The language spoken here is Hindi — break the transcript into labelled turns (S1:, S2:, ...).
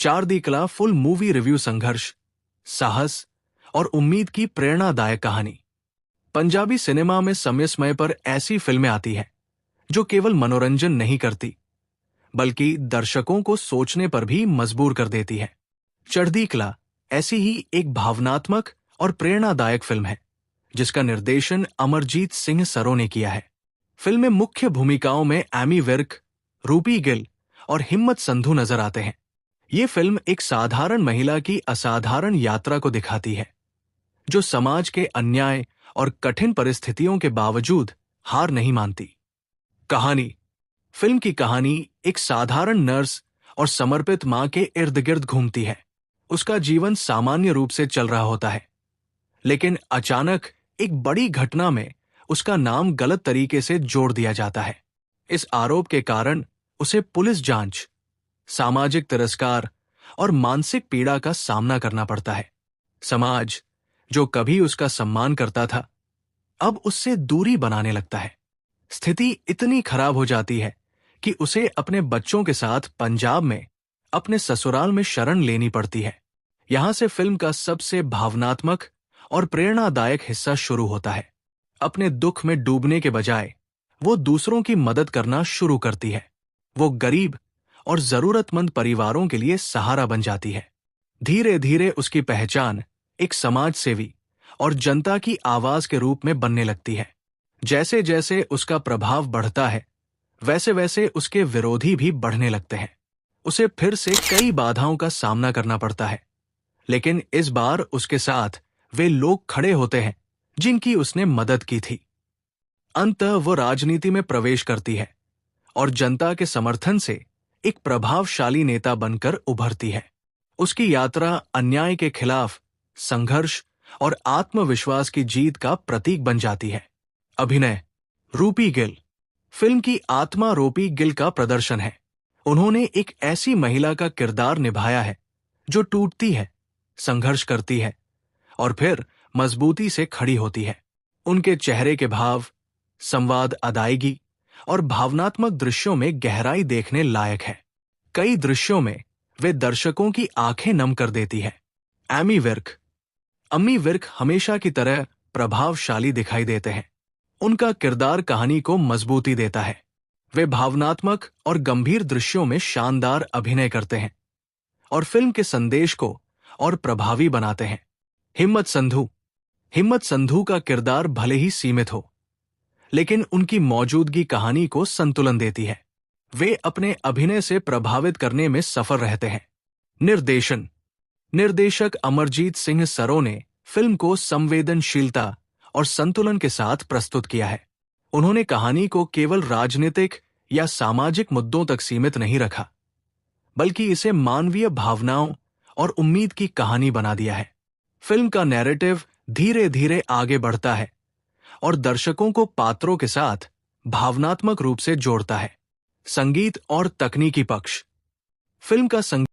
S1: चढ़ती कला फुल मूवी रिव्यू संघर्ष, साहस और उम्मीद की प्रेरणादायक कहानी। पंजाबी सिनेमा में समय समय पर ऐसी फिल्में आती हैं जो केवल मनोरंजन नहीं करती बल्कि दर्शकों को सोचने पर भी मजबूर कर देती है। चढ़ती कला ऐसी ही एक भावनात्मक और प्रेरणादायक फिल्म है जिसका निर्देशन अमरजीत सिंह सरों ने किया है। फिल्म में मुख्य भूमिकाओं में एमी विर्क, रूपी गिल और हिम्मत संधू नजर आते हैं। ये फिल्म एक साधारण महिला की असाधारण यात्रा को दिखाती है जो समाज के अन्याय और कठिन परिस्थितियों के बावजूद हार नहीं मानती। कहानी। फिल्म की कहानी एक साधारण नर्स और समर्पित मां के इर्द गिर्द घूमती है। उसका जीवन सामान्य रूप से चल रहा होता है, लेकिन अचानक एक बड़ी घटना में उसका नाम गलत तरीके से जोड़ दिया जाता है। इस आरोप के कारण उसे पुलिस जांच, सामाजिक तिरस्कार और मानसिक पीड़ा का सामना करना पड़ता है। समाज, जो कभी उसका सम्मान करता था, अब उससे दूरी बनाने लगता है। स्थिति इतनी खराब हो जाती है कि उसे अपने बच्चों के साथ पंजाब में अपने ससुराल में शरण लेनी पड़ती है। यहां से फिल्म का सबसे भावनात्मक और प्रेरणादायक हिस्सा शुरू होता है। अपने दुख में डूबने के बजाय वो दूसरों की मदद करना शुरू करती है। वो गरीब और जरूरतमंद परिवारों के लिए सहारा बन जाती है। धीरे धीरे उसकी पहचान एक समाज सेवी और जनता की आवाज के रूप में बनने लगती है। जैसे जैसे उसका प्रभाव बढ़ता है, वैसे वैसे उसके विरोधी भी बढ़ने लगते हैं। उसे फिर से कई बाधाओं का सामना करना पड़ता है, लेकिन इस बार उसके साथ वे लोग खड़े होते हैं जिनकी उसने मदद की थी। अंततः वो राजनीति में प्रवेश करती है और जनता के समर्थन से एक प्रभावशाली नेता बनकर उभरती है। उसकी यात्रा अन्याय के खिलाफ संघर्ष और आत्मविश्वास की जीत का प्रतीक बन जाती है। अभिनय। रूपी गिल। फिल्म की आत्मा रूपी गिल का प्रदर्शन है। उन्होंने एक ऐसी महिला का किरदार निभाया है जो टूटती है, संघर्ष करती है और फिर मजबूती से खड़ी होती है। उनके चेहरे के भाव, संवाद, अदायगी और भावनात्मक दृश्यों में गहराई देखने लायक है। कई दृश्यों में वे दर्शकों की आंखें नम कर देती है। एमी विर्क। अम्मी विर्क हमेशा की तरह प्रभावशाली दिखाई देते हैं। उनका किरदार कहानी को मजबूती देता है। वे भावनात्मक और गंभीर दृश्यों में शानदार अभिनय करते हैं और फिल्म के संदेश को और प्रभावी बनाते हैं। हिम्मत संधू। हिम्मत संधू का किरदार भले ही सीमित हो, लेकिन उनकी मौजूदगी कहानी को संतुलन देती है। वे अपने अभिनय से प्रभावित करने में सफल रहते हैं। निर्देशन। निर्देशक अमरजीत सिंह सरों ने फिल्म को संवेदनशीलता और संतुलन के साथ प्रस्तुत किया है। उन्होंने कहानी को केवल राजनीतिक या सामाजिक मुद्दों तक सीमित नहीं रखा, बल्कि इसे मानवीय भावनाओं और उम्मीद की कहानी बना दिया है। फिल्म का नैरेटिव धीरे धीरे आगे बढ़ता है और दर्शकों को पात्रों के साथ भावनात्मक रूप से जोड़ता है। संगीत और तकनीकी पक्ष। फिल्म का संगीत